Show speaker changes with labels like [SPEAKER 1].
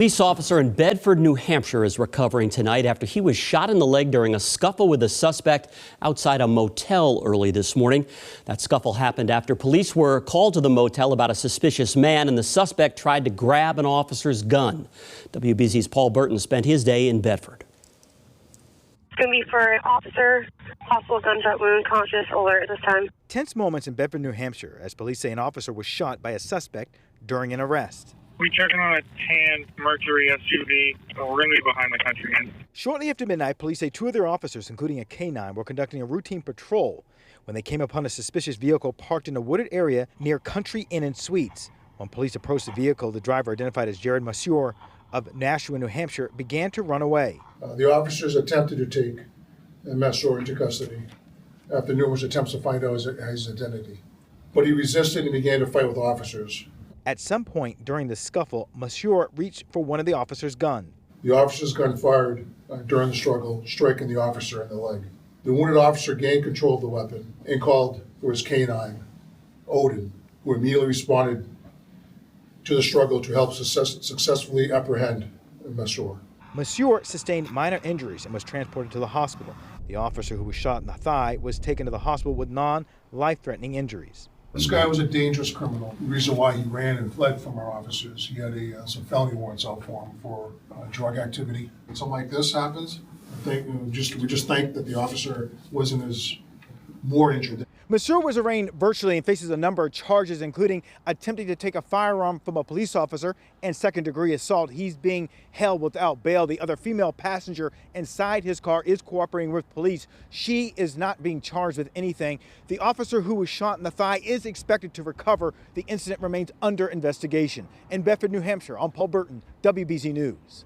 [SPEAKER 1] Police officer in Bedford, New Hampshire is recovering tonight after he was shot in the leg during a scuffle with a suspect outside a motel early this morning. That scuffle happened after police were called to the motel about a suspicious man, and the suspect tried to grab an officer's gun. WBZ's Paul Burton spent his day in Bedford.
[SPEAKER 2] It's going to be for an officer, possible gunshot wound, conscious, alert this time.
[SPEAKER 3] Tense moments in Bedford, New Hampshire, as police say an officer was shot by a suspect during an arrest.
[SPEAKER 4] We're checking on a tan Mercury SUV. We're going to be behind the country.
[SPEAKER 3] Shortly after midnight, police say two of their officers, including a K-9, were conducting a routine patrol when they came upon a suspicious vehicle parked in a wooded area near Country Inn and Suites. When police approached the vehicle, the driver, identified as Jared Monsieur of Nashua, New Hampshire, began to run away.
[SPEAKER 5] The officers attempted to take Monsieur into custody after numerous attempts to find out his identity. But he resisted and began to fight with officers.
[SPEAKER 3] At some point during the scuffle, Monsieur reached for one of the officer's guns.
[SPEAKER 5] The officer's gun fired during the struggle, striking the officer in the leg. The wounded officer gained control of the weapon and called for his K-9, Odin, who immediately responded to the struggle to help successfully apprehend Monsieur.
[SPEAKER 3] Monsieur sustained minor injuries and was transported to the hospital. The officer who was shot in the thigh was taken to the hospital with non-life-threatening injuries.
[SPEAKER 5] This guy was a dangerous criminal. The reason why he ran and fled from our officers, he had some felony warrants out for him for drug activity. When something like this happens, I think we just think that the officer wasn't as more injured.
[SPEAKER 3] Monsieur was arraigned virtually and faces a number of charges, including attempting to take a firearm from a police officer and second-degree assault. He's being held without bail. The other female passenger inside his car is cooperating with police. She is not being charged with anything. The officer who was shot in the thigh is expected to recover. The incident remains under investigation. In Bedford, New Hampshire, I'm Paul Burton, WBZ News.